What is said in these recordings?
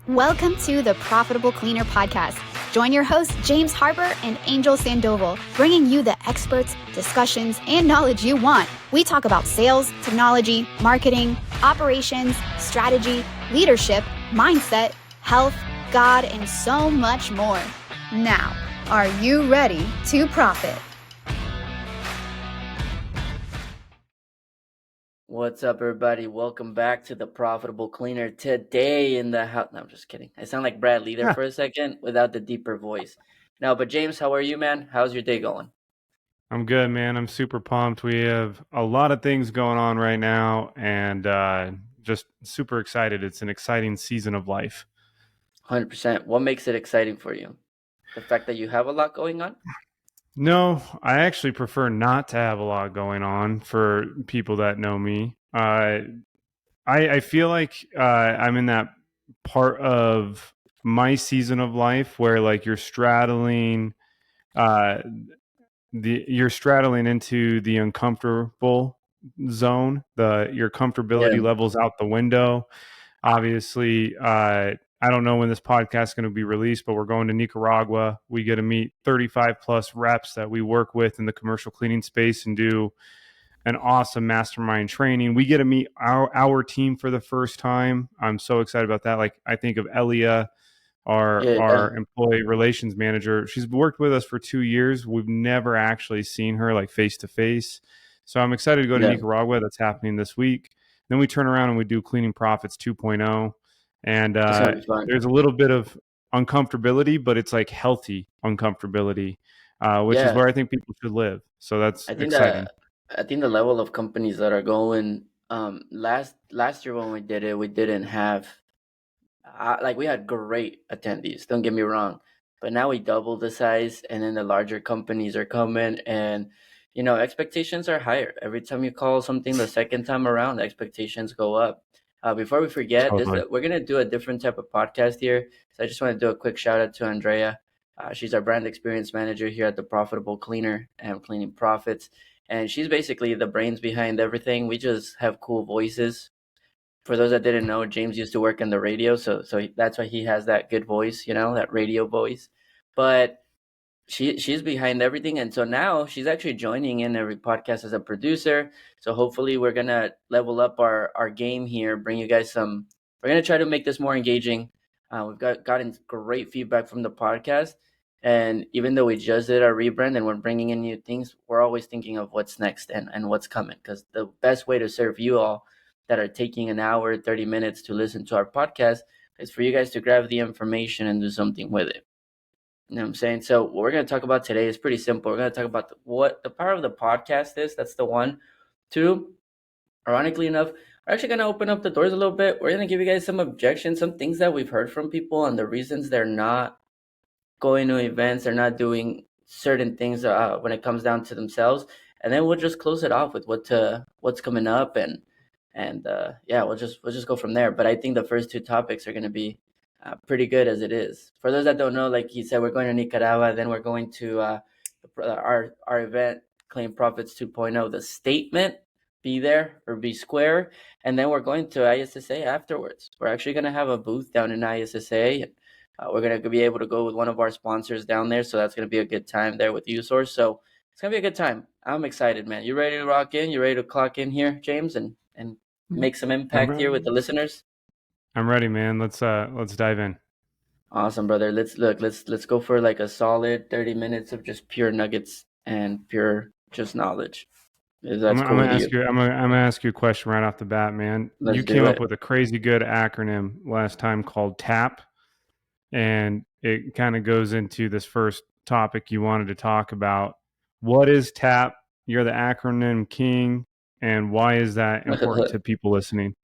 Welcome to the Profitable Cleaner podcast. Join your hosts, James Harper and Angel Sandoval, bringing you the experts, discussions, and knowledge you want. We talk about sales, technology, marketing, operations, strategy, leadership, mindset, health, God, and so much more. Now, are you ready to profit? What's up, everybody? Welcome back to the Profitable Cleaner. Today in the house. No, I'm just kidding. I sound like Bradley there for a second without the deeper voice. No, but James, how are you, man? How's your day going? I'm good, man. I'm super pumped. We have a lot of things going on right now and just super excited. It's an exciting season of life. 100%. What makes it exciting for you? The fact that you have a lot going on? No, I actually prefer not to have a lot going on for people that know me. I feel like I'm in that part of my season of life where like you're straddling you're straddling into the uncomfortable zone. Your comfortability levels out the window. Obviously, I don't know when this podcast is going to be released, but we're going to Nicaragua. We get to meet 35 plus reps that we work with in the commercial cleaning space and do an awesome mastermind training. We get to meet our team for the first time. I'm so excited about that. Like, I think of Elia, our employee relations manager. She's worked with us for 2 years. We've never actually seen her like face to face. So I'm excited to go to Nicaragua. That's happening this week. Then we turn around and we do Cleaning Profits 2.0. And there's a little bit of uncomfortability, but it's like healthy uncomfortability, which is where I think people should live. So that's exciting. I think the level of companies that are going last year when we did it, we didn't have like we had great attendees. Don't get me wrong, but now we doubled the size, and then the larger companies are coming, and expectations are higher every time you call something the second time around. Expectations go up. Before we forget, we're gonna do a different type of podcast here. So I just want to do a quick shout out to Andrea. She's our brand experience manager here at the Profitable Cleaner and Cleaning Profits, and she's basically the brains behind everything. We just have cool voices. For those that didn't know, James used to work in the radio, so that's why he has that good voice, that radio voice. But she's behind everything, and so now she's actually joining in every podcast as a producer. So hopefully we're gonna level up our game here, bring you guys some. We're gonna try to make this more engaging. We've gotten great feedback from the podcast, and even though we just did our rebrand and we're bringing in new things, we're always thinking of what's next and what's coming, because the best way to serve you all that are taking an hour, 30 minutes to listen to our podcast is for you guys to grab the information and do something with it. You know what I'm saying? So what we're going to talk about today is pretty simple. We're going to talk about what the power of the podcast is. That's the one. Two, ironically enough, we're actually going to open up the doors a little bit. We're going to give you guys some objections, some things that we've heard from people and the reasons they're not going to events, they're not doing certain things when it comes down to themselves. And then we'll just close it off with what's coming up and we'll just go from there. But I think the first two topics are going to be pretty good as it is. For those that don't know, like he said, we're going to Nicaragua, then we're going to our event, Claim Profits 2.0, the statement, be there or be square, and then we're going to ISSA afterwards. We're actually going to have a booth down in ISSA, and we're going to be able to go with one of our sponsors down there, so that's going to be a good time there with USource. So it's going to be a good time. I'm excited, man. You ready to rock in? You ready to clock in here, James, and make some impact here with the listeners? I'm ready, man. Let's dive in. Awesome, brother. Let's go for like a solid 30 minutes of just pure nuggets and pure just knowledge. I'm gonna ask you a question right off the bat, man. You came up with a crazy good acronym last time called T.A.P, and it kind of goes into this first topic you wanted to talk about. What is T.A.P? You're the acronym king, and why is that important to people listening?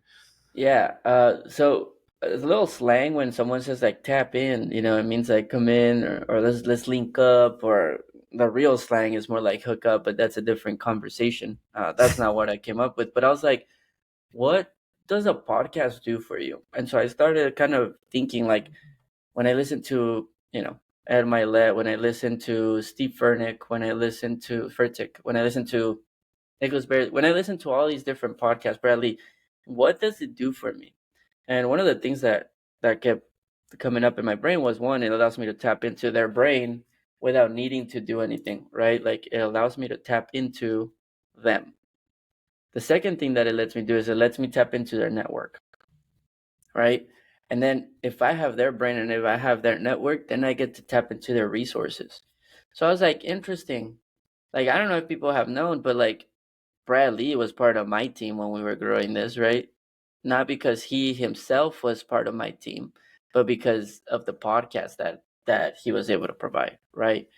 Yeah. So it's a little slang when someone says like tap in, it means like come in or let's link up, or the real slang is more like hook up, but that's a different conversation. That's not what I came up with. But I was like, what does a podcast do for you? And so I started kind of thinking like when I listen to, Ed Milet, when I listen to Steve Furtick, when I listen to Nicholas Berry, when I listen to all these different podcasts, Bradley, what does it do for me? And one of the things that kept coming up in my brain was, one, it allows me to tap into their brain without needing to do anything, right? Like, it allows me to tap into them. The second thing that it lets me do is it lets me tap into their network, right? And then if I have their brain and if I have their network, then I get to tap into their resources. So I was like, interesting. Like, I don't know if people have known, but like, Brad Lee was part of my team when we were growing this, right? Not because he himself was part of my team, but because of the podcast that he was able to provide, right?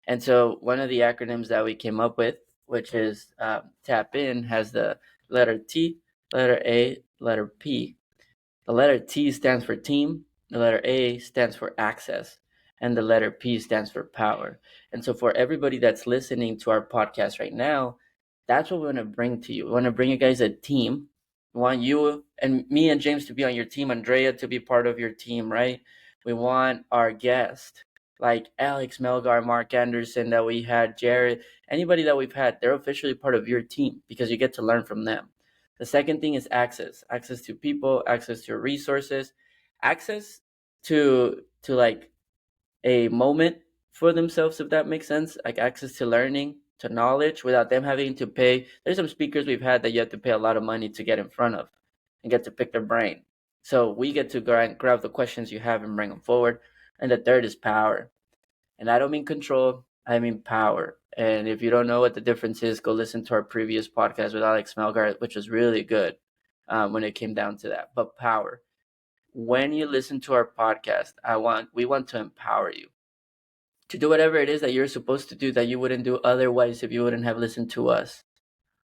And so one of the acronyms that we came up with, which is Tap In, has the letter T, letter A, letter P. The letter T stands for team, the letter A stands for access, and the letter P stands for power. And so for everybody that's listening to our podcast right now, that's what we want to bring to you. We want to bring you guys a team. We want you and me and James to be on your team, Andrea to be part of your team, right? We want our guest, like Alex Melgar, Mark Anderson that we had, Jared, anybody that we've had, they're officially part of your team because you get to learn from them. The second thing is access to people, access to resources, access to like a moment for themselves, if that makes sense, like access to learning, to knowledge without them having to pay. There's some speakers we've had that you have to pay a lot of money to get in front of and get to pick their brain. So we get to grab the questions you have and bring them forward. And the third is power. And I don't mean control, I mean power. And if you don't know what the difference is, go listen to our previous podcast with Alex Melgar, which was really good when it came down to that. But power. When you listen to our podcast, we want to empower you to do whatever it is that you're supposed to do that you wouldn't do otherwise if you wouldn't have listened to us.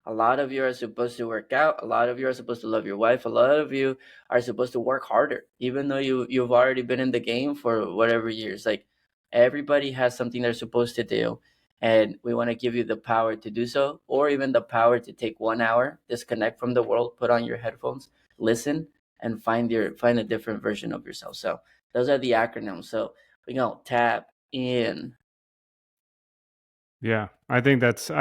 A lot of you are supposed to work out. A lot of you are supposed to love your wife. A lot of you are supposed to work harder, even though you've already been in the game for whatever years. Like, everybody has something they're supposed to do, and we want to give you the power to do so, or even the power to take 1 hour, disconnect from the world, put on your headphones, listen, and find a different version of yourself. So those are the acronyms. So tap in. Yeah, I think that's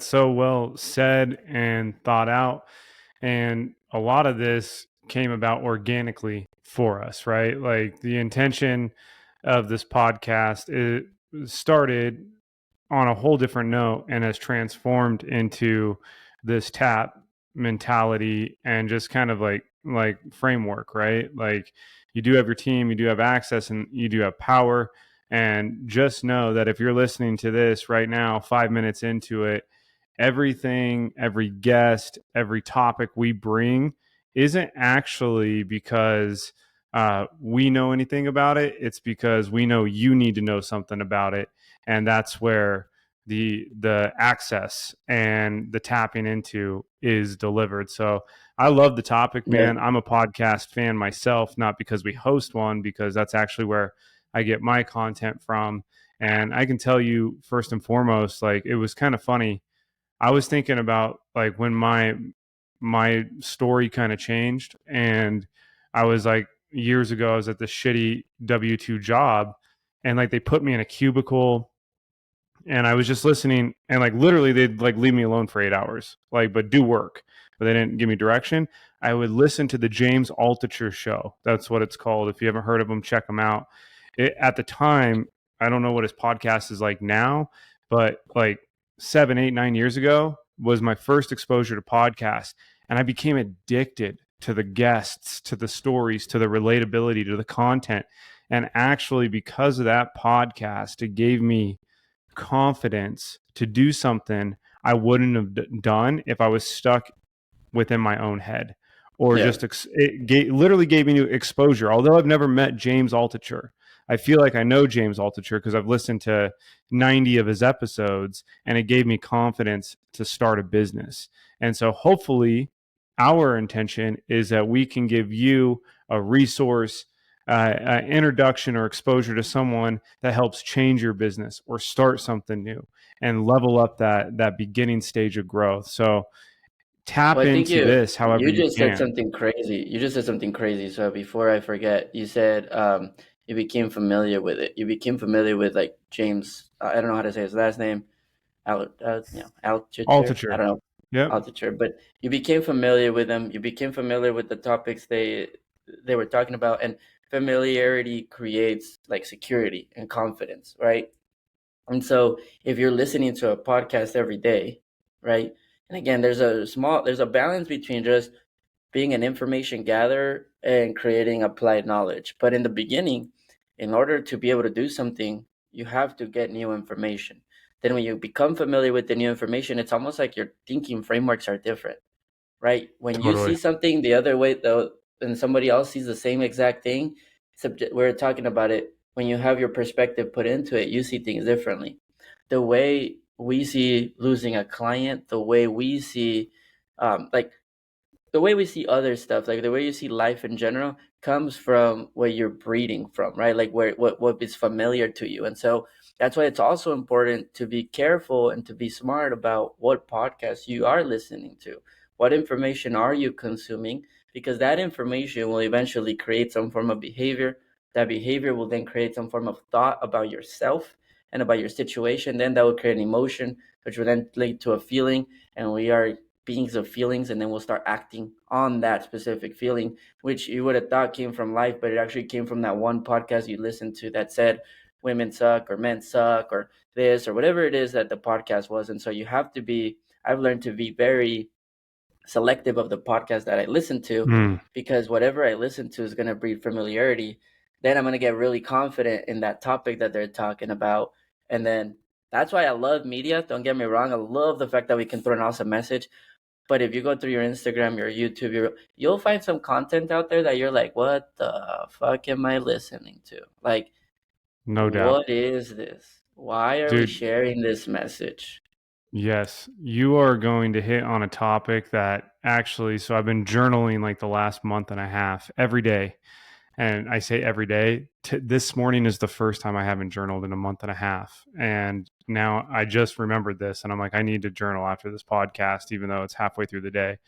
so well said and thought out, and a lot of this came about organically for us, right? Like, the intention of this podcast, it started on a whole different note and has transformed into this tap mentality and just kind of like framework, right? Like, you do have your team, you do have access, and you do have power. And just know that if you're listening to this right now, 5 minutes into it, everything, every guest, every topic we bring isn't actually because we know anything about it. It's because we know you need to know something about it. And that's where the access and the tapping into is delivered. So I love the topic, man. I'm a podcast fan myself, not because we host one, because that's actually where I get my content from. And I can tell you, first and foremost, like, it was kind of funny. I was thinking about like when my story kind of changed, and I was like, years ago, I was at this shitty W-2 job, and like they put me in a cubicle, and I was just listening, and like literally they'd like leave me alone for 8 hours, like, but do work, but they didn't give me direction. I would listen to the James Altucher show. That's what it's called. If you haven't heard of him, check him out. At the time, I don't know what his podcast is like now, but like 7, 8, 9 years ago was my first exposure to podcasts. And I became addicted to the guests, to the stories, to the relatability, to the content. And actually, because of that podcast, it gave me confidence to do something I wouldn't have done if I was stuck within my own head, or just literally gave me new exposure. Although I've never met James Altucher, I feel like I know James Altucher because I've listened to 90 of his episodes, and it gave me confidence to start a business. And so hopefully our intention is that we can give you a resource, introduction or exposure to someone that helps change your business or start something new and level up that beginning stage of growth. So tap into this however you said can. something crazy. You just said something crazy. So before I forget, you said you became familiar with it. You became familiar with like James. I don't know how to say his last name. Altucher. I don't know. Yep. Altucher. But you became familiar with them. You became familiar with the topics they were talking about. And familiarity creates like security and confidence, right? And so if you're listening to a podcast every day, right? And again, there's a balance between just being an information gatherer and creating applied knowledge. But in the beginning, in order to be able to do something, you have to get new information. Then when you become familiar with the new information, it's almost like your thinking frameworks are different, right? When you see Totally. something the other way, though, and somebody else sees the same exact thing, we're talking about it. When you have your perspective put into it, you see things differently. The way we see losing a client, the way we see, like the way we see other stuff, like the way you see life in general, comes from where you're breeding from, right? Like what is familiar to you. And so that's why it's also important to be careful and to be smart about what podcasts you are listening to. What information are you consuming? Because that information will eventually create some form of behavior. That behavior will then create some form of thought about yourself and about your situation. Then that will create an emotion, which will then lead to a feeling. And we are beings of feelings, and then we'll start acting on that specific feeling, which you would have thought came from life, but it actually came from that one podcast you listened to that said women suck or men suck or this or whatever it is that the podcast was. And so I've learned to be very selective of the podcast that I listen to, because whatever I listen to is going to breed familiarity. Then I'm going to get really confident in that topic that they're talking about. And then that's why I love media. Don't get me wrong. I love the fact that we can throw an awesome message. But if you go through your Instagram, your YouTube, you'll find some content out there that you're like, what the fuck am I listening to? Like, No doubt. what is this? Why are we Dude, sharing this message? yes, you are going to hit on a topic that actually, so I've been journaling like the last month and a half every day. And I say every day. This morning is the first time I haven't journaled in a month and a half. And now I just remembered this and I'm like, I need to journal after this podcast, even though it's halfway through the day.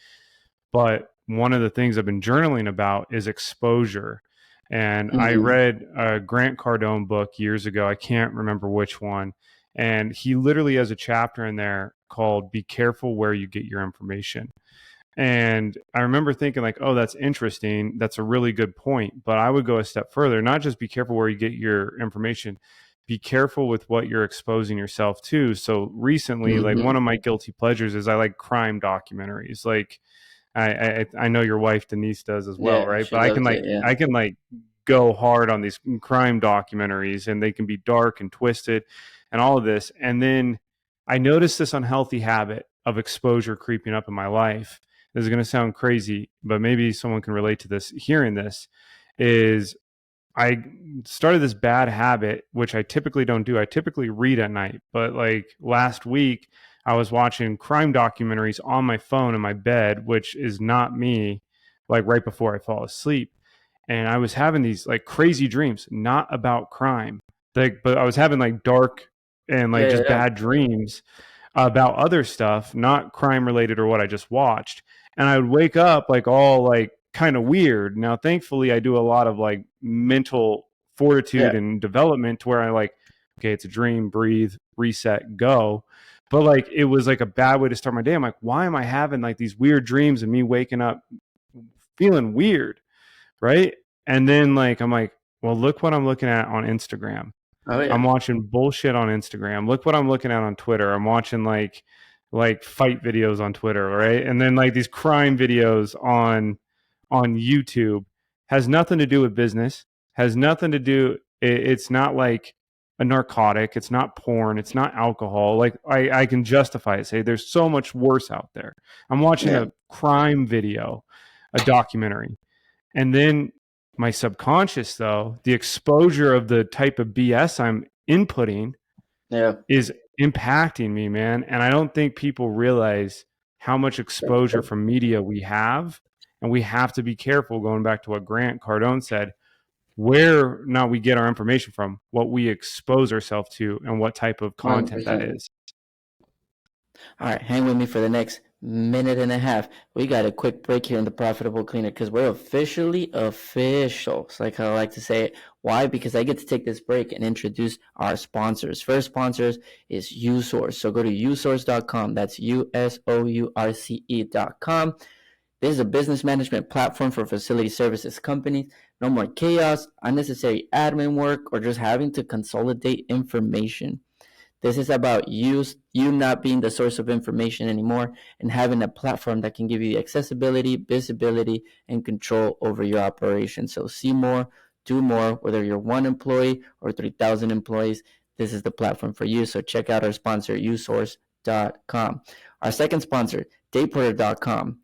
But one of the things I've been journaling about is exposure. And I read a Grant Cardone book years ago. I can't remember which one. And he literally has a chapter in there called Be Careful Where You Get Your Information. And I remember thinking like, oh, that's interesting. That's a really good point. But I would go a step further, not just be careful where you get your information, be careful with what you're exposing yourself to. So recently, like one of my guilty pleasures is I like crime documentaries. Like I know your wife Denise does as well, Yeah, right? she But loves it. Yeah. I can like go hard on these crime documentaries, and they can be dark and twisted and all of this. And then I noticed this unhealthy habit of exposure creeping up in my life. This is going to sound crazy, but maybe someone can relate to this. Hearing this is I started this bad habit, which I typically don't do. I typically read at night, but like last week, I was watching crime documentaries on my phone in my bed, which is not me, like right before I fall asleep. And I was having these like crazy dreams, not about crime, like, but I was having like dark and like just Yeah. bad dreams about other stuff, not crime related or what I just watched. And I would wake up like all like kind of weird. Now, thankfully, I do a lot of like mental fortitude Yeah. and development to where I like, okay, it's a dream, breathe, reset, go. But like it was like a bad way to start my day. I'm like, why am I having like these weird dreams and me waking up feeling weird? Right. And then like I'm like, well, look what I'm looking at on Instagram. Oh I'm yeah. watching bullshit on Instagram. Look what I'm looking at on Twitter. I'm watching like fight videos on Twitter, right? And then like these crime videos on YouTube. Has nothing to do with business. Has nothing to do. It's not like a narcotic. It's not porn. It's not alcohol. Like I can justify it. Say there's so much worse out there. I'm watching Yeah. a crime video, a documentary, and then my subconscious, though, the exposure of the type of BS I'm inputting Yeah. is impacting me, man. And I don't think people realize how much exposure from media we have. And we have to be careful, going back to what Grant Cardone said, where not we get our information from, what we expose ourselves to, and what type of content that 100%. is. All right, hang with me for the next minute and a half. We got a quick break here in the Profitable Cleaner because we're officially official. It's like I like to say it. Why? Because I get to take this break and introduce our sponsors. First sponsors is USource. So go to usource.com. That's USOURCE.com. This is a business management platform for facility services companies. No more chaos, unnecessary admin work, or just having to consolidate information. This is about you not being the source of information anymore and having a platform that can give you the accessibility, visibility, and control over your operation. So see more, do more, whether you're one employee or 3,000 employees, this is the platform for you. So check out our sponsor, usource.com. Our second sponsor, dayporter.com.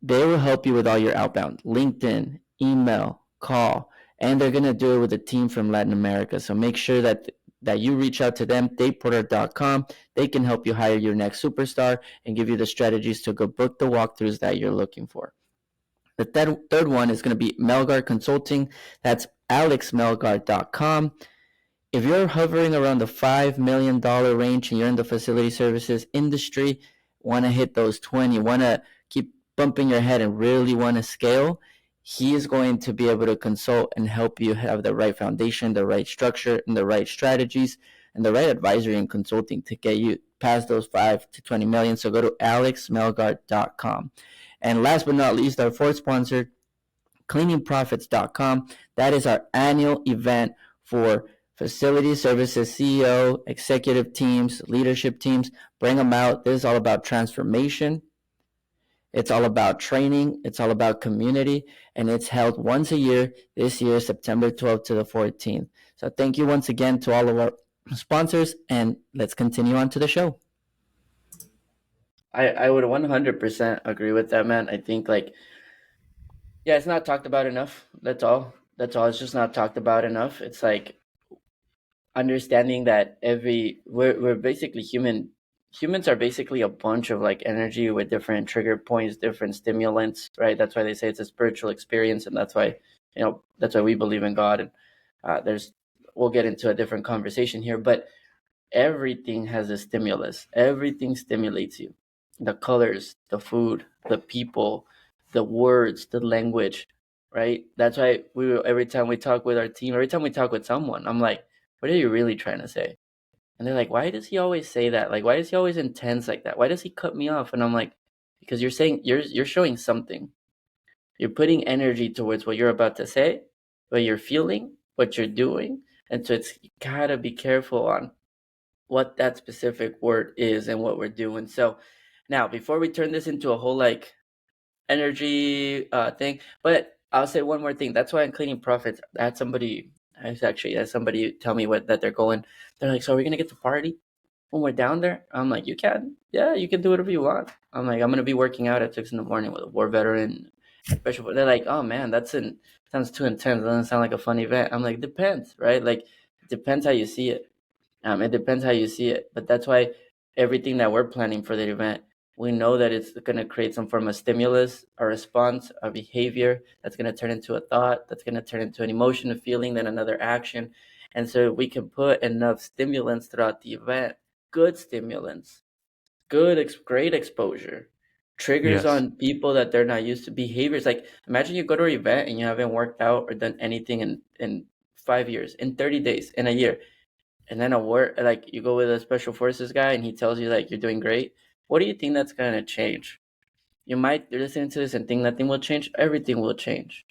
They will help you with all your outbound, LinkedIn, email, call, and they're going to do it with a team from Latin America. So make sure that you reach out to them, dayporter.com. They can help you hire your next superstar and give you the strategies to go book the walkthroughs that you're looking for. The third one is going to be Melgar Consulting. That's alexmelgar.com. If you're hovering around the $5 million range and you're in the facility services industry, want to hit those 20, want to keep bumping your head and really want to scale, he is going to be able to consult and help you have the right foundation, the right structure, and the right strategies, and the right advisory and consulting to get you past those 5 to 20 million. So go to alexmelgar.com. And last but not least, our fourth sponsor, cleaningprofits.com. That is our annual event for facility services CEO, executive teams, leadership teams. Bring them out. This is all about transformation. It's all about training. It's all about community. And it's held once a year, this year, September 12th to the 14th. So thank you once again to all of our sponsors. And let's continue on to the show. I would 100% agree with that, man. I think yeah, it's not talked about enough. That's all. It's just not talked about enough. It's understanding that we're basically humans are basically a bunch of energy with different trigger points, different stimulants, right? That's why they say it's a spiritual experience, and that's why we believe in God. And we'll get into a different conversation here, but everything has a stimulus. Everything stimulates you. The colors, the food, the people, the words, the language, right? That's why every time we talk with our team, every time we talk with someone, I'm like, what are you really trying to say? And they're like, why does he always say that? Why is he always intense like that? Why does he cut me off? And I'm like, because you're showing something. You're putting energy towards what you're about to say, what you're feeling, what you're doing. And so you gotta be careful on what that specific word is and what we're doing. So now, before we turn this into a whole energy thing, but I'll say one more thing. That's why in Cleaning Profits, I had somebody tell me that they're going. They're like, so are we gonna get to party when we're down there? I'm like, you can. Yeah, you can do whatever you want. I'm like, I'm gonna be working out at 6 a.m. with a war veteran. Special. They're like, oh man, sounds too intense. Doesn't sound like a fun event. I'm like, depends, right? It depends how you see it. It depends how you see it, but that's why everything that we're planning for the event, we know that it's going to create some form of stimulus, a response, a behavior that's going to turn into a thought, that's going to turn into an emotion, a feeling, then another action. And so we can put enough stimulants throughout the event, good stimulants, great exposure, triggers on people that they're not used to, behaviors. Imagine you go to an event and you haven't worked out or done anything in 5 years, in 30 days, in a year. And then you go with a special forces guy and he tells you you're doing great. What do you think that's going to change? You're listening to this and think nothing will change. Everything will change.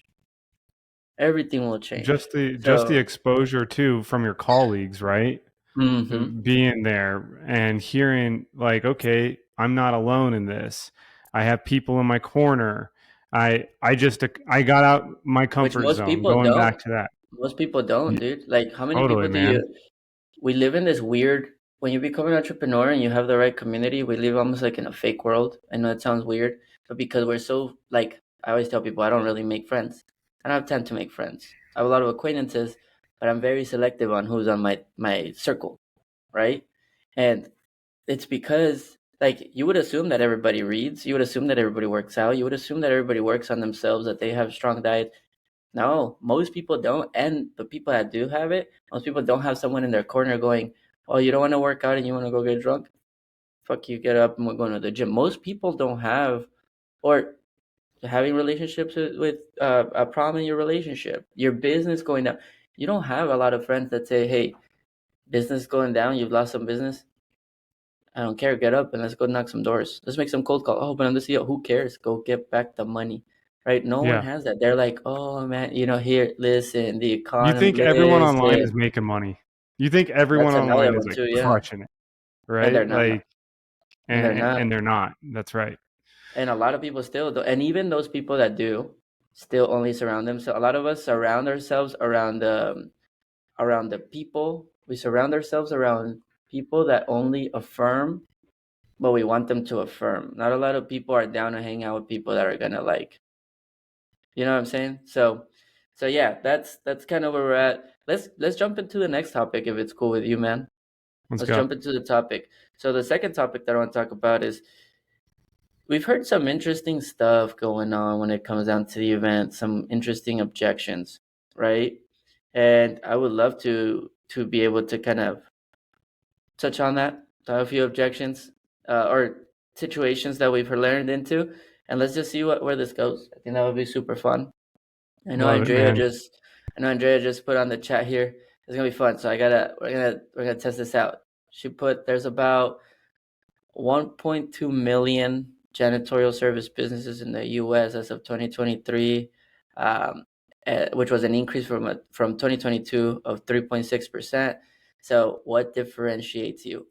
Everything will change. Just the exposure too from your colleagues, right? Mm-hmm. Being there and hearing okay, I'm not alone in this. I have people in my corner. I got out my comfort zone. Going back to that. Most people don't, dude. How many Totally, people do man. we live in this weird, when you become an entrepreneur and you have the right community, we live almost in a fake world. I know it sounds weird, but because we're so I always tell people I don't really make friends. I don't have time to make friends. I have a lot of acquaintances, but I'm very selective on who's on my circle, right? And it's because you would assume that everybody reads, you would assume that everybody works out, you would assume that everybody works on themselves, that they have strong diet. No, most people don't. And the people that do have it, most people don't have someone in their corner going, oh, you don't want to work out and you want to go get drunk? Fuck you, get up and we're going to the gym. Most people don't have, or having relationships with a problem in your relationship, your business going down. You don't have a lot of friends that say, hey, business going down, you've lost some business. I don't care. Get up and let's go knock some doors. Let's make some cold calls. Oh, but I'm the CEO. Who cares? Go get back the money, right? No one Yeah. has that. They're like, oh man, here, listen, the You economy, think everyone online is listen. making money. You think everyone That's another online is one like too, yeah. crushing it, And they're right? not. Like, And they're not. and they're not. That's right. And a lot of people still do. And even those people that do still only surround themselves. A lot of us surround ourselves around the people. We surround ourselves around people that only affirm what we want them to affirm. Not a lot of people are down to hang out with people that are gonna like, you know what I'm saying? So yeah, that's kind of where we're at. Let's jump into the next topic if it's cool with you, man. Let's Let's go. jump into the topic. So the second topic that I want to talk about is we've heard some interesting stuff going on when it comes down to the event, some interesting objections, right? And I would love to be able to kind of touch on that, to have a few objections or situations that we've learned into, and let's just see where this goes. I think that would be super fun. I know Love it, Andrea man. just I know Andrea just put on the chat here. It's gonna be fun. So we're gonna test this out. She put there's about 1.2 million janitorial service businesses in the U.S. as of 2023, which was an increase from 2022 of 3.6%. So, what differentiates you?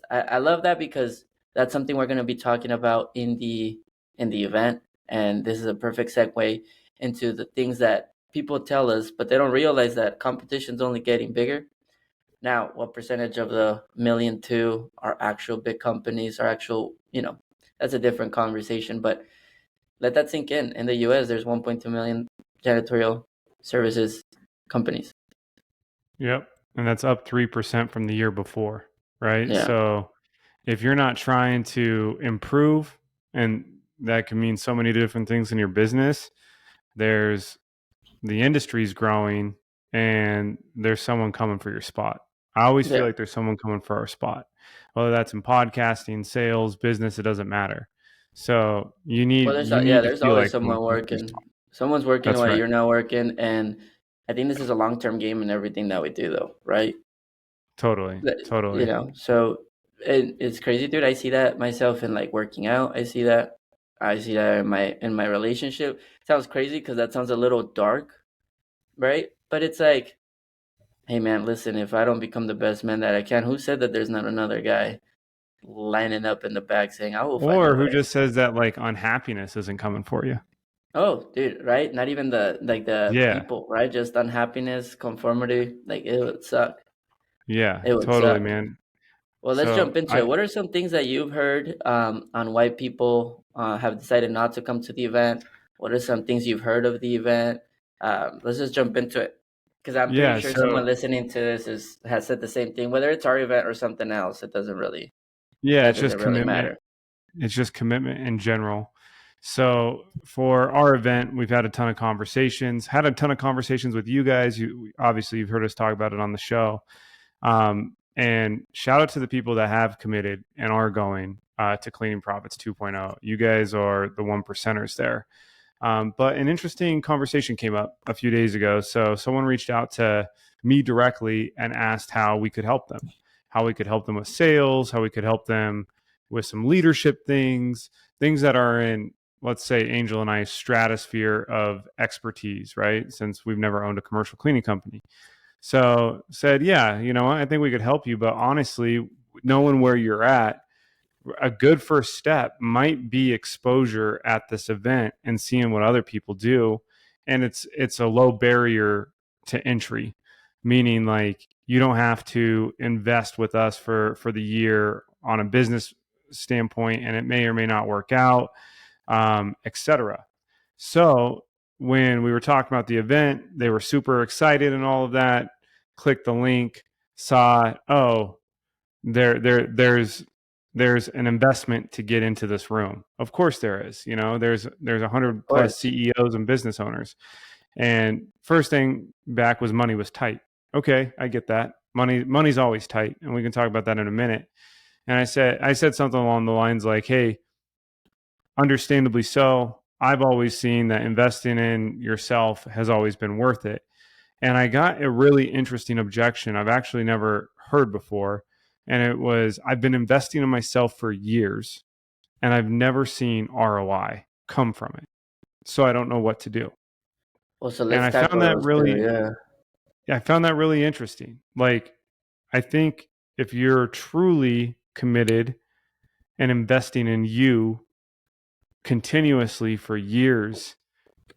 I love that because that's something we're going to be talking about in the event, and this is a perfect segue into the things that people tell us, but they don't realize that competition's only getting bigger. Now, what percentage of the million two are actual big companies, are actual, that's a different conversation, but let that sink in. In the US, there's 1.2 million janitorial services companies. Yep. And that's up 3% from the year before, right? Yeah. So if you're not trying to improve, and that can mean so many different things in your business, there's the industry's growing and there's someone coming for your spot. I always feel Yeah. like there's someone coming for our spot, whether that's in podcasting, sales, business, it doesn't matter. So you Well, need to there's feel always like someone's someone coming for your working. spot. Someone's working That's while right. you're not working. And I think this is a long-term game in everything that we do, though, right? Totally. So it's crazy, dude. I see that myself in like working out. I see that in my relationship. Sounds crazy because that sounds a little dark, right? But it's like, hey man, listen, if I don't become the best man that I can, who said that there's not another guy lining up in the back saying, I will find a Or who way. just says that like unhappiness isn't coming for you. Oh, dude, right? Not even the Yeah. people, right? Just unhappiness, conformity. Like it would suck. Yeah, It would totally, suck. man. Well, let's jump So into it. I What are some things that you've heard on why people have decided not to come to the event? What are some things you've heard of the event? Let's just jump into it because I'm pretty yeah, sure so someone listening to this has said the same thing. Whether it's our event or something else, yeah, that doesn't really matter. it's just commitment in general. So for our event, we've had a ton of conversations, with you guys. Obviously you've heard us talk about it on the show. And shout out to the people that have committed and are going to Cleaning Profits 2.0. You guys are the one percenters there. But an interesting conversation came up a few days ago. So someone reached out to me directly and asked how we could help them, with sales, how we could help them with some leadership things that are in, let's say, Angel and I's stratosphere of expertise, right? Since we've never owned a commercial cleaning company. So said, yeah, I think we could help you, but honestly, knowing where you're at, a good first step might be exposure at this event and seeing what other people do. And it's a low barrier to entry, meaning like you don't have to invest with us for the year on a business standpoint, and it may or may not work out, etc. So when we were talking about the event, they were super excited and all of that. Clicked the link, saw, oh, there's an investment to get into this room. Of course there is. There's 100 Of plus course. CEOs and business owners. And first thing back was money was tight. Okay, I get that. Money's always tight, and we can talk about that in a minute. And I said something along the lines like, "Hey, understandably so, I've always seen that investing in yourself has always been worth it." And I got a really interesting objection I've actually never heard before. and it was, I've been investing in myself for years and I've never seen ROI come from it. So I don't know what to do. Well, so And let's tackle those two. Yeah. I found that really interesting. Like, I think if you're truly committed and investing in you continuously for years,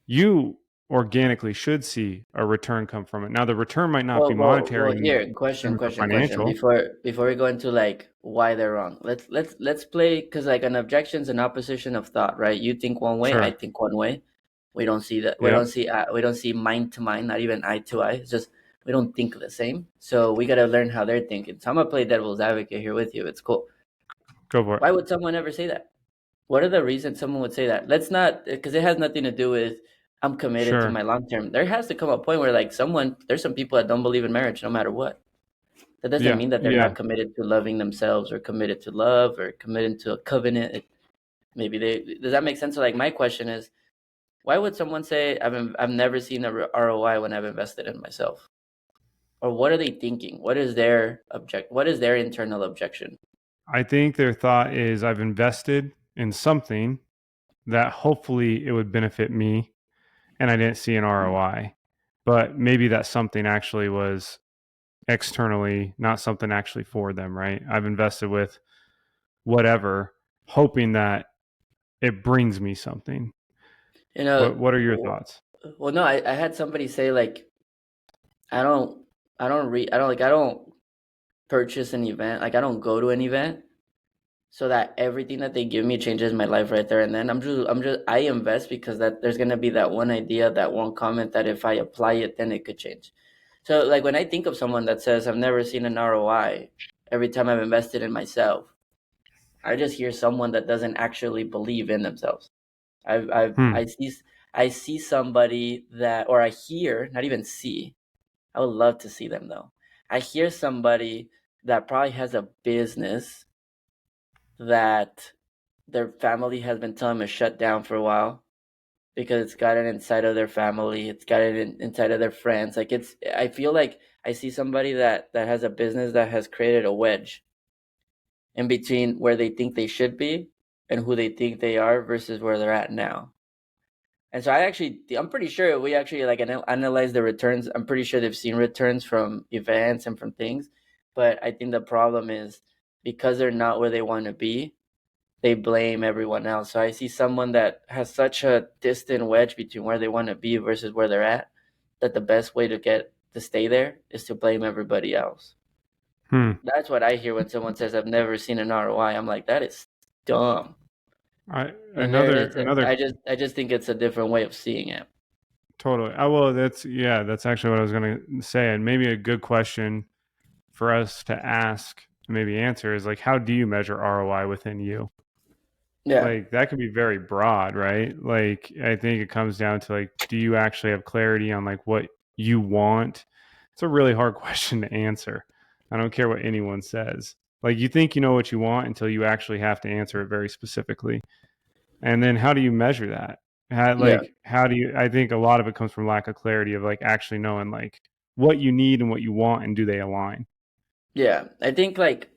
you organically should see a return come from it. Now, the return might not be monetary in Here, question. financial. Before we go into like why they're wrong, let's play, because like an objection's an opposition of thought, right? You think one way, I Sure. think one way. We don't see that. Yep. We don't see mind to mind, not even eye to eye. It's just we don't think the same. So we gotta learn how they're thinking. So I'm gonna play devil's advocate here with you. It's cool. Go for it. Why would someone ever say that? What are the reasons someone would say that? Let's not, because it has nothing to do with I'm committed to Sure. my long term. There has to come a point where like there's some people that don't believe in marriage no matter what. That doesn't mean that they're not committed to loving themselves or committed to love or committed to a covenant. Does that make sense? So like my question is, why would someone say I've never seen a ROI when I've invested in myself? Or what are they thinking? What is their internal objection? I think their thought is, I've invested in something that hopefully it would benefit me, and I didn't see an ROI. But maybe that something actually was externally, not something actually for them, right? I've invested with whatever, hoping that it brings me something. You know, What are your thoughts? well, no, I had somebody say like, I don't I don't purchase an event. Like I don't go to an event so that everything that they give me changes my life right there and then. I invest because that there's gonna be that one idea, that one comment that if I apply it, then it could change. So like when I think of someone that says I've never seen an ROI every time I've invested in myself, I just hear someone that doesn't actually believe in themselves. I see somebody that, or I hear, not even see. I would love to see them though. I hear somebody that probably has a business that their family has been telling them to shut down for a while because it's got it inside of their family, it's got it inside of their friends. Like I feel like I see somebody that has a business that has created a wedge in between where they think they should be and who they think they are versus where they're at now. And so I'm pretty sure we actually like analyze the returns. I'm pretty sure they've seen returns from events and from things, but I think the problem is because they're not where they want to be, they blame everyone else. So I see someone that has such a distant wedge between where they want to be versus where they're at, that the best way to stay there is to blame everybody else. That's what I hear when someone says I've never seen an ROI. I'm like, that is dumb. I just think it's a different way of seeing it. Totally. Well, that's actually what I was going to say. And maybe a good question for us to ask, maybe answer, is like, how do you measure ROI within you? Yeah. Like that can be very broad, right? Like I think it comes down to like, do you actually have clarity on like what you want? It's a really hard question to answer. I don't care what anyone says. Like you think you know what you want until you actually have to answer it very specifically. And then how do you measure that? I think a lot of it comes from lack of clarity of like actually knowing like what you need and what you want, and do they align? Yeah, I think like,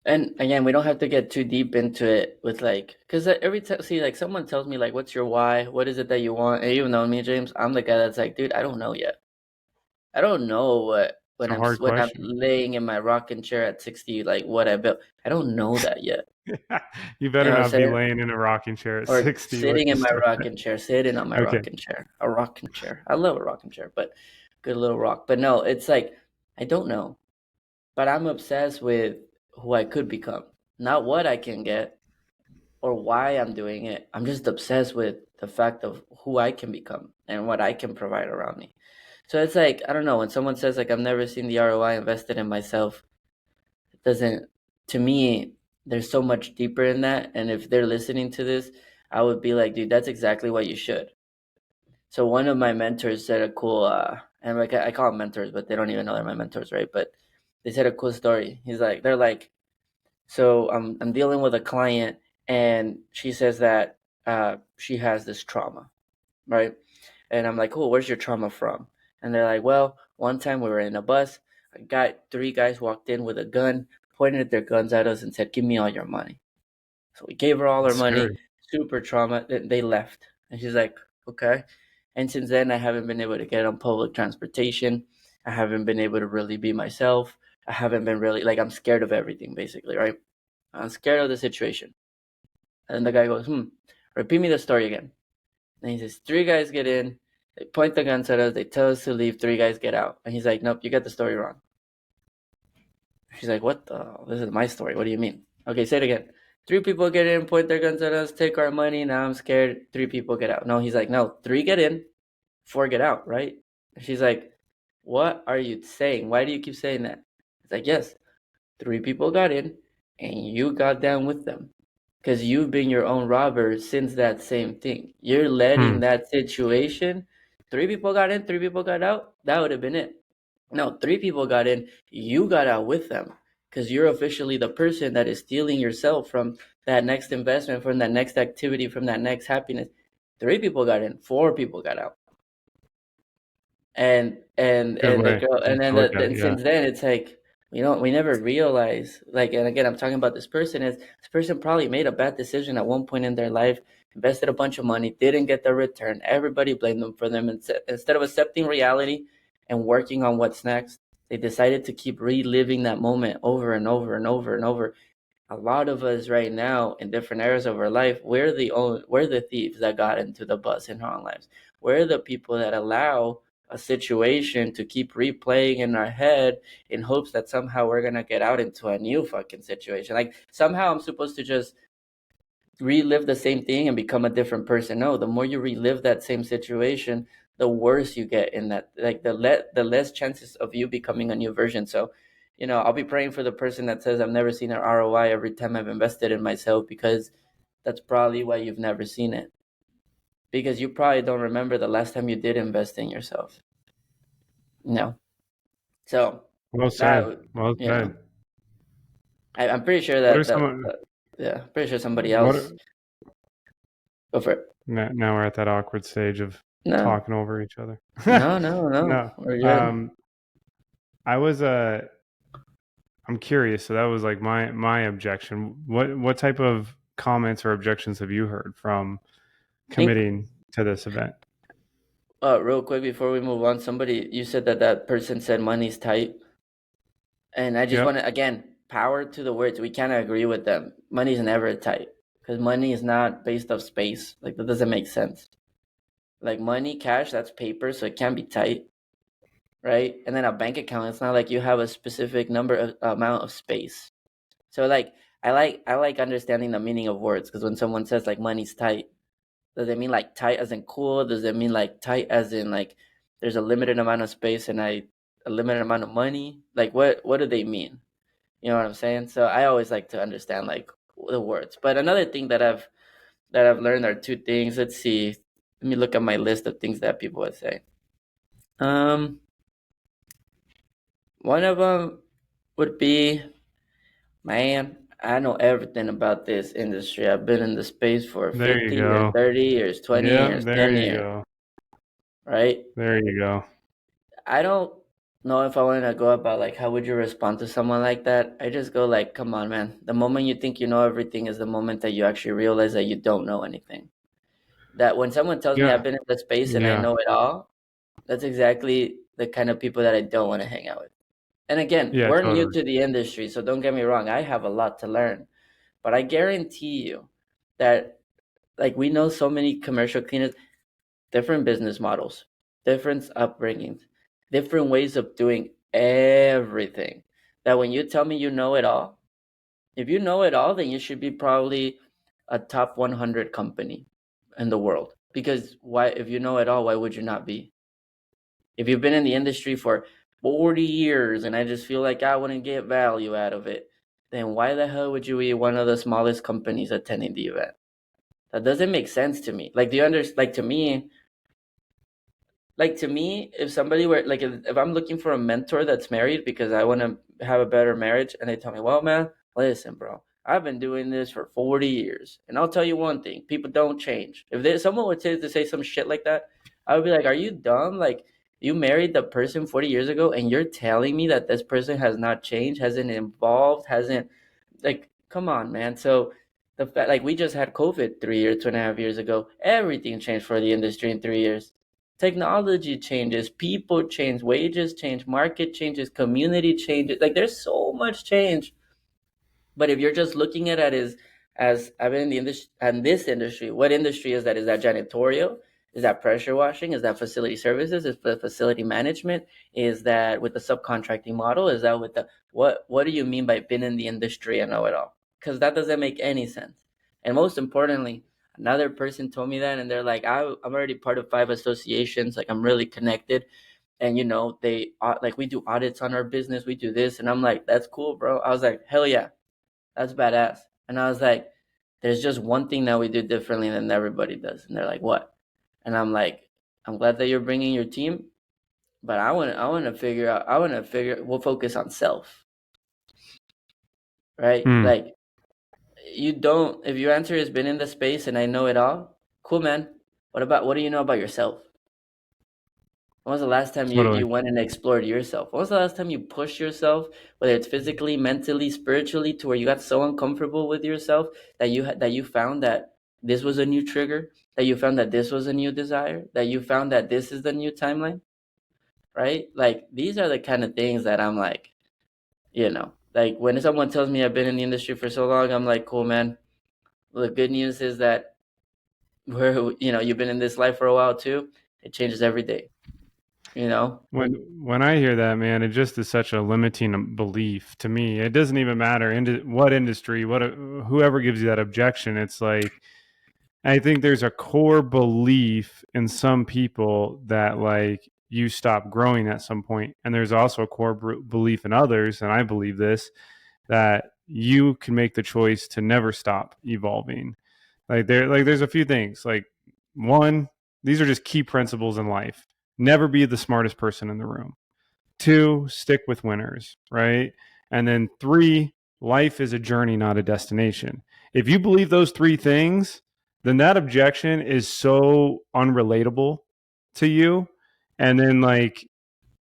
and again, we don't have to get too deep into it with like, because every time, see, like someone tells me like, what's your why? What is it that you want? And you know me, James, I'm the guy that's like, dude, I don't know yet. I don't know what It's a hard question. laying in my rocking chair at 60, like what I built. I don't know that yet. You better not be laying in a rocking chair at or 60. sitting in my rocking chair, sitting on my Okay. rocking chair, a rocking chair. I love a rocking chair, but good little rock. But no, it's like I don't know, but I'm obsessed with who I could become, not what I can get or why I'm doing it. I'm just obsessed with the fact of who I can become and what I can provide around me. So it's like, I don't know, when someone says like I've never seen the ROI invested in myself, it doesn't, to me, there's so much deeper in that. And if they're listening to this, I would be like, dude, that's exactly what you should. So one of my mentors said a cool, and like I call them mentors, but they don't even know they're my mentors, right? But they said a cool story. They're like, so I'm dealing with a client, and she says that she has this trauma, right? And I'm like, oh, where's your trauma from? And they're like, well, one time we were in a bus, Three guys walked in with a gun, pointed their guns at us, and said, "Give me all your money." So we gave her all our That's money. scary. Super trauma. They left, and she's like, "Okay." And since then, I haven't been able to get on public transportation. I haven't been able to really be myself. I haven't been really I'm scared of everything, basically, right? I'm scared of the situation. And the guy goes, repeat me the story again. And he says, three guys get in, they point the guns at us, they tell us to leave, three guys get out. And he's like, nope, you got the story wrong. She's like, what the? This is my story. What do you mean? Okay, say it again. Three people get in, point their guns at us, take our money. Now I'm scared. Three people get out. No, he's like, no, three get in, four get out, right? And she's like, what are you saying? Why do you keep saying that? It's like, yes, three people got in, and you got down with them. Because you've been your own robber since that same thing. You're letting that situation, three people got in, three people got out, that would have been it. No, three people got in, you got out with them. Because you're officially the person that is stealing yourself from that next investment, from that next activity, from that next happiness. Three people got in, four people got out. And the girl, and then since then it's like, we never realize, and again, I'm talking about this person probably made a bad decision at one point in their life, invested a bunch of money, didn't get the return. Everybody blamed them for them. Instead of accepting reality and working on what's next, they decided to keep reliving that moment over and over and over and over. A lot of us right now in different areas of our life, we're the thieves that got into the bus in our own lives. We're the people that allow a situation to keep replaying in our head in hopes that somehow we're gonna get out into a new fucking situation. Like somehow I'm supposed to just relive the same thing and become a different person. No, the more you relive that same situation, the worse you get in that. Like the less chances of you becoming a new version. So, I'll be praying for the person that says I've never seen an ROI every time I've invested in myself, because that's probably why you've never seen it. Because you probably don't remember the last time you did invest in yourself. No. So well said. Well said. I'm pretty sure pretty sure somebody else. Go for it. Now we're at that awkward stage of talking over each other. No. We're good. I'm curious. So that was like my objection. What type of comments or objections have you heard from committing to this event? Real quick before we move on, you said that person said money's tight, and I just want to, again, power to the words. We can't agree with them. Money's never tight, because money is not based off space. Like, that doesn't make sense. Like, money, cash, that's paper, so it can't be tight, right? And then a bank account, it's not like you have a specific amount of space. So I like understanding the meaning of words, because when someone says like money's tight, does it mean like tight as in cool? Does it mean like tight as in like there's a limited amount of space and a limited amount of money? Like what do they mean? You know what I'm saying? So I always like to understand like the words. But another thing that I've learned are two things. Let's see. Let me look at my list of things that people would say. One of them would be, man, I know everything about this industry. I've been in the space for 50 years, 30 years, 20 years, 10 years. Go. Right? There you go. I don't know if I want to go about like, how would you respond to someone like that? I just go like, come on, man. The moment you think you know everything is the moment that you actually realize that you don't know anything. That when someone tells me I've been in the space and I know it all, that's exactly the kind of people that I don't want to hang out with. And again, we're new to the industry, so don't get me wrong. I have a lot to learn. But I guarantee you that, like, we know so many commercial cleaners, different business models, different upbringings, different ways of doing everything, that when you tell me you know it all, if you know it all, then you should be probably a top 100 company in the world. Because if you know it all, why would you not be? If you've been in the industry for 40 years and I just feel like I wouldn't get value out of it, then why the hell would you be one of the smallest companies attending the event? That doesn't make sense to me. Like, do you understand? To me, if somebody were like, if I'm looking for a mentor that's married because I want to have a better marriage, and they tell me, well, man, listen, bro, I've been doing this for 40 years. And I'll tell you one thing, people don't change. If someone would say some shit like that, I would be like, are you dumb? Like, You married the person 40 years ago, and you're telling me that this person has not changed, hasn't evolved, hasn't, like, come on, man. So the fact, like, we just had COVID 3 years, 2.5 years ago. Everything changed for the industry in 3 years. Technology changes, people change, wages change, market changes, community changes. Like, there's so much change. But if you're just looking at it as I've been in the industry and this industry, what industry is that? Is that janitorial? Is that pressure washing? Is that facility services? Is that facility management? Is that with the subcontracting model? Is that with the what do you mean by been in the industry and know it all? Because that doesn't make any sense. And most importantly, another person told me that, and they're like, I'm already part of 5 associations, like I'm really connected. And they like, we do audits on our business, we do this, and I'm like, that's cool, bro. I was like, hell yeah, that's badass. And I was like, there's just one thing that we do differently than everybody does. And they're like, what? And I'm like, I'm glad that you're bringing your team, but we'll focus on self, right? Like, if your answer has been in the space and I know it all, cool, man. What do you know about yourself? When was the last time you went and explored yourself? When was the last time you pushed yourself, whether it's physically, mentally, spiritually, to where you got so uncomfortable with yourself that you found that this was a new trigger, that you found that this was a new desire, that you found that this is the new timeline, right? Like, these are the kind of things that I'm like, like, when someone tells me I've been in the industry for so long, I'm like, cool, man. The good news is that you've been in this life for a while too. It changes every day. When I hear that, man, it just is such a limiting belief to me. It doesn't even matter what industry, whoever gives you that objection. It's like, I think there's a core belief in some people that, like, you stop growing at some point, and there's also a core belief in others, and I believe this, that you can make the choice to never stop evolving. There's a few things. Like, one, these are just key principles in life. Never be the smartest person in the room. 2, stick with winners, right? And then 3, life is a journey, not a destination. If you believe those 3 things, then that objection is so unrelatable to you. And then, like,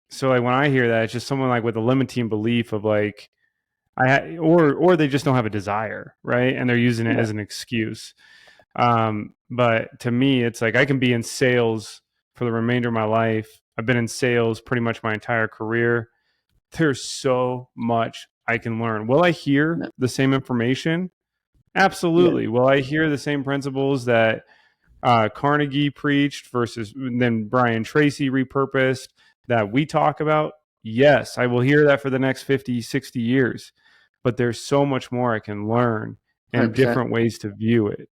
so like when I hear that, it's just someone like with a limiting belief of like, or they just don't have a desire, right? And they're using it as an excuse. But to me, it's like, I can be in sales for the remainder of my life. I've been in sales pretty much my entire career. There's so much I can learn. Will I hear the same information? Absolutely. Yeah. Will I hear the same principles that Carnegie preached versus then Brian Tracy repurposed that we talk about? Yes, I will hear that for the next 50, 60 years. But there's so much more I can learn and 100%. different ways to view it.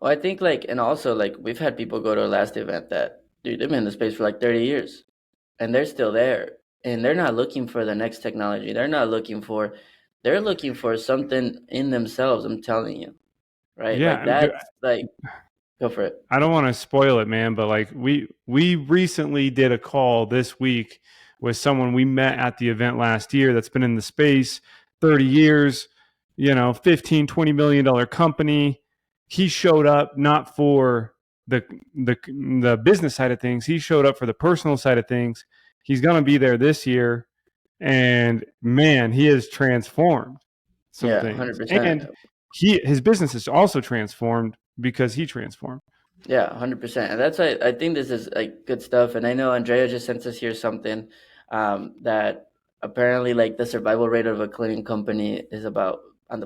Well, I think, like, and also, like, we've had people go to our last event that, dude, they've been in the space for like 30 years and they're still there, and they're not looking for the next technology. They're looking for something in themselves. I'm telling you, right? Yeah, Like, that's like, go for it. I don't want to spoil it, man, but like we recently did a call this week with someone we met at the event last year that's been in the space 30 years, 15-20 million-dollar company. He showed up not for the business side of things. He showed up for the personal side of things. He's going to be there this year, and man, he has transformed some things. 100%. And his business is also transformed because he transformed. Yeah, 100%. And that's why I think this is like good stuff. And I know Andrea just sent us here something that apparently, like, the survival rate of a cleaning company is about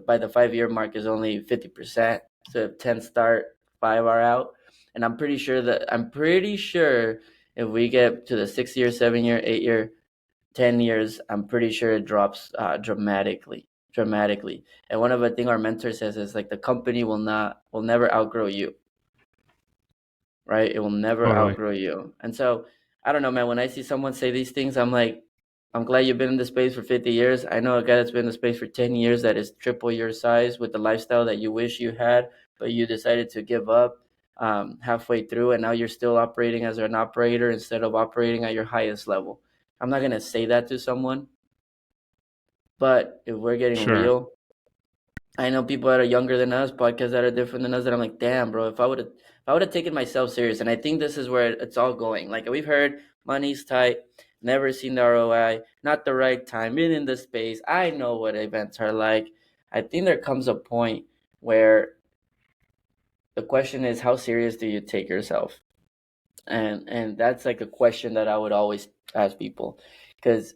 by the 5-year mark is only 50%. So if 10 start, 5 are out. And I'm pretty sure if we get to the 6-year, 7-year, 8-year, 10 years, I'm pretty sure it drops dramatically. And one of the things our mentor says is, like, the company will never outgrow you. Right? It will never outgrow you. And so, I don't know, man, when I see someone say these things, I'm like, I'm glad you've been in the space for 50 years. I know a guy that's been in the space for 10 years that is triple your size with the lifestyle that you wish you had, but you decided to give up halfway through, and now you're still operating as an operator instead of operating at your highest level. I'm not going to say that to someone, but if we're getting real, I know people that are younger than us, podcasts that are different than us, that I'm like, damn, bro, if I would have taken myself serious. And I think this is where it's all going. Like, we've heard money's tight, never seen the ROI, not the right time, been in the space. I know what events are like. I think there comes a point where the question is, how serious do you take yourself? And that's like a question that I would always ask people, because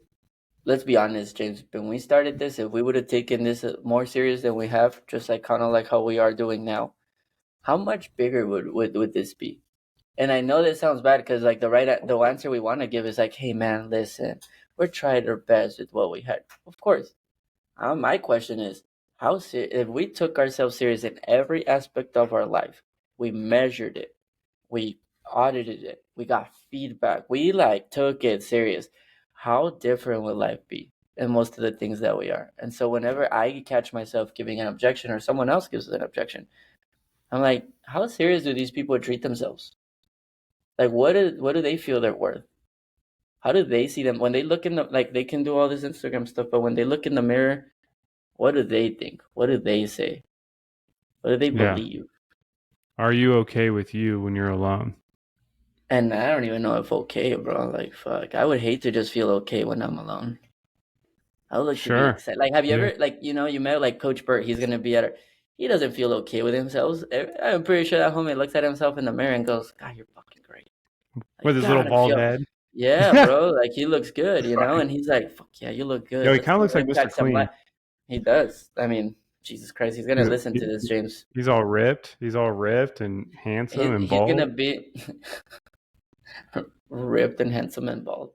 let's be honest, James, when we started this, if we would have taken this more serious than we have, just like kind of like how we are doing now, how much bigger would this be? And I know this sounds bad, because like the answer we want to give is like, hey man, listen, we're trying our best with what we had. Of course. My question is, if we took ourselves serious in every aspect of our life, we measured it, we audited it, we got feedback, we like took it serious, how different would life be in most of the things that we are? And so whenever I catch myself giving an objection, or someone else gives an objection, I'm like, how serious do these people treat themselves? Like, what do they feel they're worth? How do they see them when they look in the, like, they can do all this Instagram stuff, but when they look in the mirror, what do they think? What do they say? What do they believe? Are you okay with you when you're alone? And I don't even know if okay, bro. Like, fuck. I would hate to just feel okay when I'm alone. I would like to be excited. Like, have you ever, like, you met like Coach Burt. He's going to be he doesn't feel okay with himself. I'm pretty sure that homie looks at himself in the mirror and goes, God, you're fucking great. Like, With his little bald head. Yeah, bro. Like, he looks good, Right. And he's like, fuck yeah, you look good. Yo, he kind of looks like Mr. Clean. He does. I mean, Jesus Christ, he's gonna listen to this, James. He's all ripped. He's all ripped and handsome and bald. He's gonna be ripped and handsome and bald.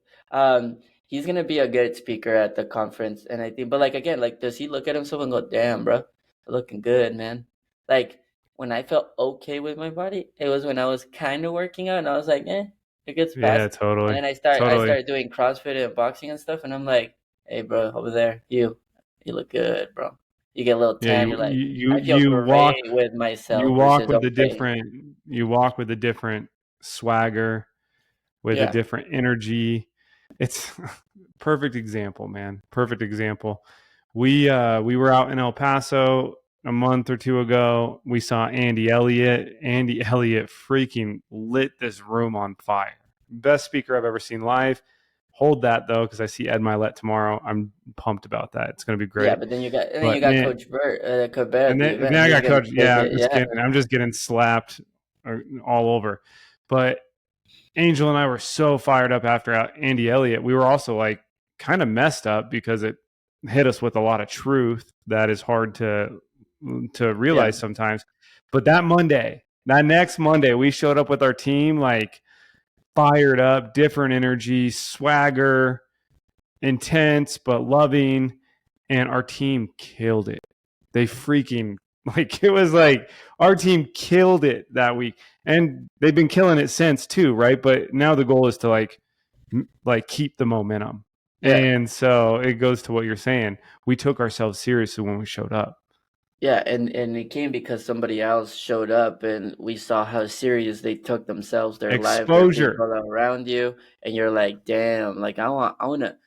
He's gonna be a good speaker at the conference, and I think. But like again, like, does he look at himself and go, "Damn, bro, looking good, man"? Like, when I felt okay with my body, it was when I was kind of working out, and I was like, it gets past. Yeah, totally. And then I started doing CrossFit and boxing and stuff, and I'm like, hey, bro, over there, you look good, bro. You get a little tan. You're like, I feel great with myself. You walk with You walk with a different swagger, with a different energy. It's perfect example, man. Perfect example. We were out in El Paso a month or two ago. We saw Andy Elliott. Andy Elliott freaking lit this room on fire. Best speaker I've ever seen live. Hold that though, because I see Ed Milet tomorrow. I'm pumped about that. It's going to be great. Yeah, but then you got Coach Burt. And then I got Coach. Yeah, I'm just getting slapped all over. But Angel and I were so fired up after Andy Elliott. We were also like kind of messed up because it hit us with a lot of truth that is hard to realize sometimes. But that next Monday, we showed up with our team like fired up, different energy, swagger, intense but loving, and our team killed it. They freaking it was like our team killed it that week, and they've been killing it since too, right? But now the goal is to like keep the momentum. Yeah. And so it goes to what you're saying. We took ourselves seriously when we showed up. Yeah, and it came because somebody else showed up, and we saw how serious they took themselves, their life, their people around you, and you're like, damn, like I want to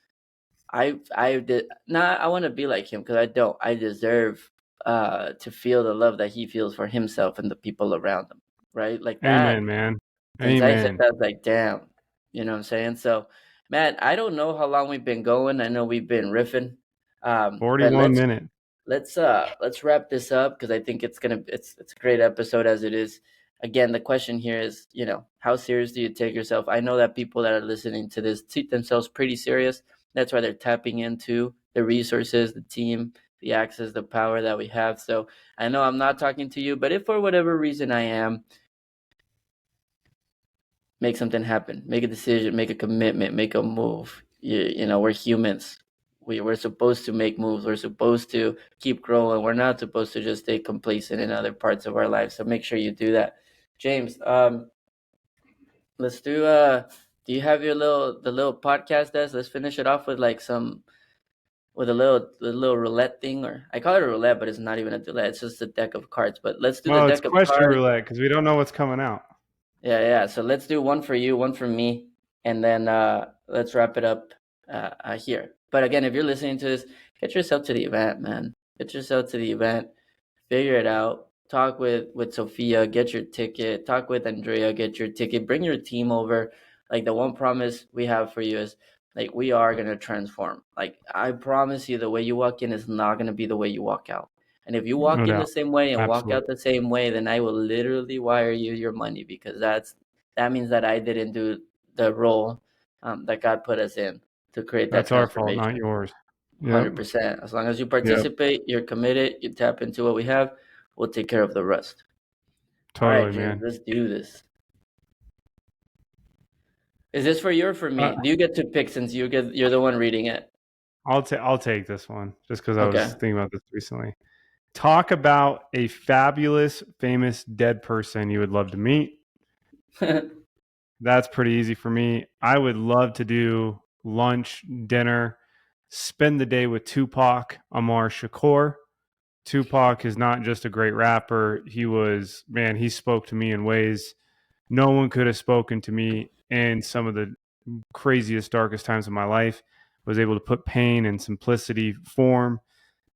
be like him, because I don't. I deserve to feel the love that he feels for himself and the people around him, right? Like that. Amen, man. Since I said that, like, damn, you know what I'm saying? So, man, I don't know how long we've been going. I know we've been riffing. 41 minutes. Let's wrap this up, because I think it's a great episode as it is. Again, the question here is, how serious do you take yourself? I know that people that are listening to this take themselves pretty serious. That's why they're tapping into the resources, the team, the access, the power that we have. So I know I'm not talking to you, but if for whatever reason I am, make something happen, make a decision, make a commitment, make a move. We're humans. We're supposed to make moves. We're supposed to keep growing. We're not supposed to just stay complacent in other parts of our lives. So make sure you do that. James, let's do you have the little podcast desk? Let's finish it off with like with a little roulette thing, or I call it a roulette, but it's not even a roulette. It's just a deck of cards. But let's do the deck of cards. Question roulette, because we don't know what's coming out. Yeah. So let's do one for you, one for me, and then let's wrap it up here. But again, if you're listening to this, get yourself to the event, man. Get yourself to the event. Figure it out. Talk with Sophia. Get your ticket. Talk with Andrea. Get your ticket. Bring your team over. Like the one promise we have for you is like we are gonna transform. Like I promise you, the way you walk in is not gonna be the way you walk out. And if you No walk in the doubt. same way and walk Absolutely. out the same way, then I will literally wire you your money because that means that I didn't do the role that God put us in to create that That's our fault, not transformation. yours. Yep. 100%. As long as you Yep. participate, you're committed, you tap into what we have, we'll take care of the rest. All right, Totally, James, man. let's do this. Is this for you or for Uh, me? Do you get to pick since you're the one reading it? I'll take this one just because I was Okay. thinking about this recently. Talk about a fabulous, famous dead person you would love to meet. That's pretty easy for me. I would love to do lunch, dinner, spend the day with Tupac Amar Shakur. Tupac is not just a great rapper. He spoke to me in ways no one could have spoken to me in some of the craziest, darkest times of my life. Was able to put pain in simplicity form.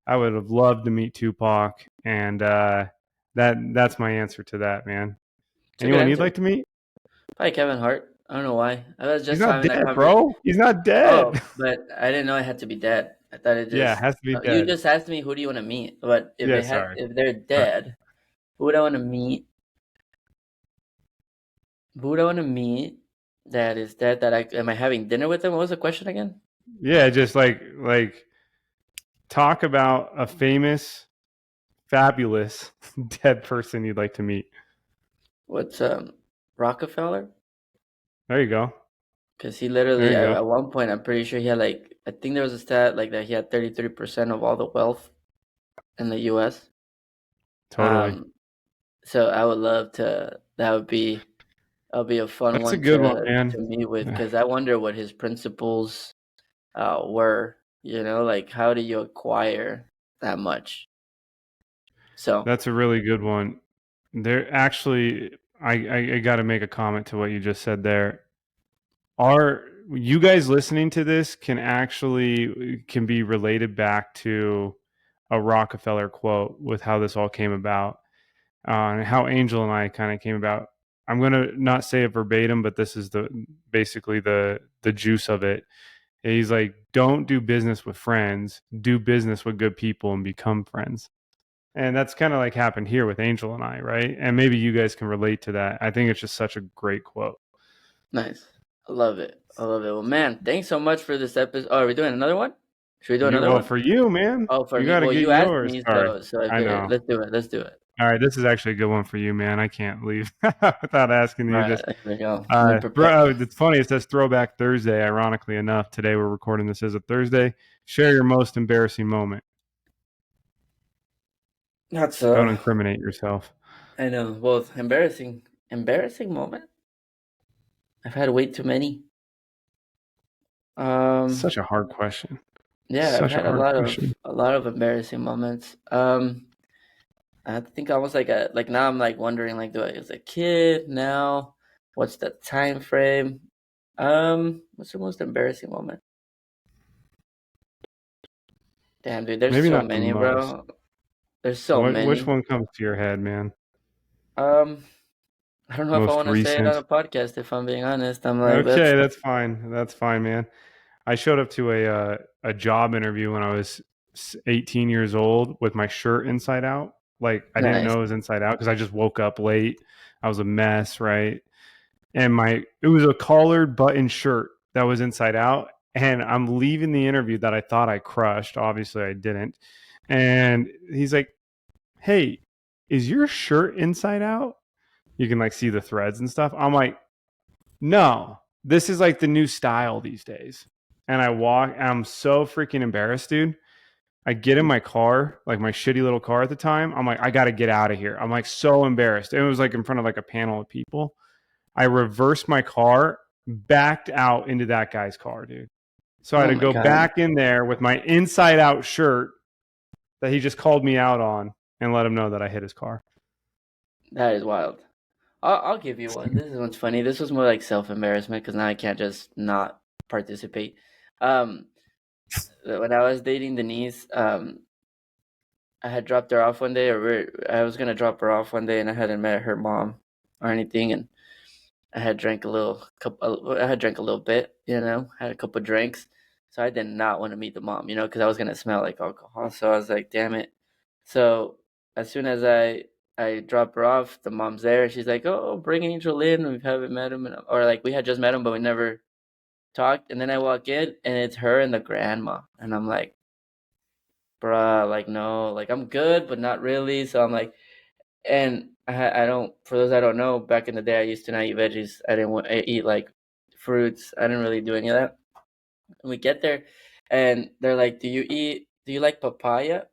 I would have loved to meet Tupac, and that's my answer to that, man. It's a good Anyone you'd answer. like to meet? Probably Kevin Hart. I don't know why. I was He's just not having that dead, conversation. bro. He's not Oh, dead. but I didn't know it had to be dead. I thought it Yeah, it just has to be you dead. just asked me who do you want to meet, but Yeah, sorry. if they're Sorry. dead, who would I want to meet? Who would I want to meet that is dead? That I am I having dinner with them? What was the question again? Yeah, just like talk about a famous, fabulous dead person you'd like to meet. What's Rockefeller? There you go. Because he There literally you go. at one point I'm pretty sure he had like I think there was a stat like that he had 33% of all the wealth in the U.S. Totally. Um, so I would love to. That'll be a fun That's a one good one, to man. meet with Yeah. because I wonder what his principles were. You know, like how do you acquire that much? So That's a really good one. There actually, I got to make a comment to what you just said there. Are you guys listening to this can be related back to a Rockefeller quote with how this all came about, and how Angel and I kind of came about. I'm gonna not say it verbatim, but this is basically the juice of it. He's like, don't do business with friends, do business with good people and become friends. And that's kind of like happened here with Angel and I, right? And maybe you guys can relate to that. I think it's just such a great quote. nice. I love it. I love it. Well, man, thanks so much for this episode. Oh, are we doing another one? Should we do another Well, one? for you, man, Oh, for you me. got to Well, get you asked yours. me, Sorry. so I I figured know. let's do it. Let's do it. All right, this is actually a good one for you, man. I can't leave without asking All you right, this. there we go. Let me prepare. Bro, it's funny. It says Throwback Thursday. Ironically enough, today we're recording this as a Thursday. Share your most embarrassing moment. That's Don't incriminate yourself. I know. Well, embarrassing moment. I've had way too many. Such a hard question. Yeah, I've Such a had a hard lot question. of embarrassing moments. I think almost like now I'm like wondering like do I as a kid now? What's the time frame? What's the most embarrassing moment? Damn, dude, there's Maybe so not the many, most. bro. There's so Which many. one comes to your head, man? Um, I don't know if I Most want to say it on recent. a podcast. If I'm being honest, I'm like Okay, that's fine. That's fine, man. I showed up to a job interview when I was 18 years old with my shirt inside out. Like I didn't nice. know it was inside out because I just woke up late. I was a mess, right? And it was a collared button shirt that was inside out. And I'm leaving the interview that I thought I crushed. Obviously, I didn't. And he's like, "Hey, is your shirt inside out? You can like see the threads and stuff." I'm like, "No, this is like the new style these days." And I'm so freaking embarrassed, dude. I get in my car, like my shitty little car at the time. I'm like, I got to get out of here. I'm like so embarrassed. It was like in front of like a panel of people. I reversed my car, backed out into that guy's car, dude. So I had Oh to my go God, back in there with my inside out shirt that he just called me out on and let him know that I hit his car. that is wild. I'll give you one. This one's funny. This was more like self-embarrassment because now I can't just not participate. Um, when I was dating Denise, I had dropped her off one day, I was gonna drop her off one day, and I hadn't met her mom or anything, and I had drank a little bit, had a couple drinks. So I did not want to meet the mom, because I was gonna smell like alcohol. So I was like, damn it. So as soon as I drop her off, the mom's there. She's like, "Oh, bring Angel in. We haven't met him," or like we had just met him, but we never talked. And then I walk in, and it's her and the grandma, and I'm like, "Bruh, like no, like I'm good, but not really." So I'm like, and I don't. For those I don't know, back in the day, I used to not eat veggies. I eat like fruits. I didn't really do any of that. And we get there, and they're like, Do you like papaya?"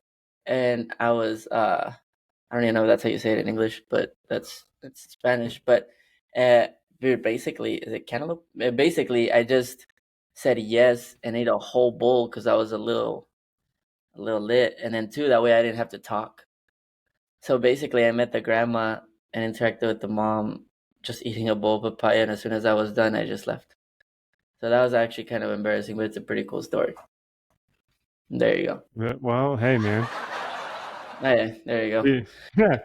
And I was I don't even know if that's how you say it in English, but that's Spanish. But dude, basically, is it cantaloupe? Basically, I just said yes and ate a whole bowl because I was a little lit, and then two, that way I didn't have to talk. So basically, I met the grandma and interacted with the mom, just eating a bowl of papaya, and as soon as I was done, I just left. So that was actually kind of embarrassing, but it's a pretty cool story. There you go. Well, hey, man. Hey, there you go. Yeah,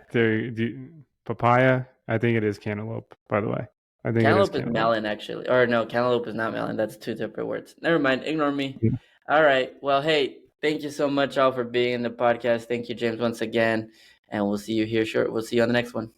papaya. I think it is cantaloupe. By the way, I think it is Cantaloupe is cantaloupe. melon, actually. Or no, cantaloupe is not melon. That's two separate words. Never mind. Ignore me. Yeah. All right. Well, hey, thank you so much all for being in the podcast. Thank you, James, once again. And we'll see you here short. We'll see you on the next one.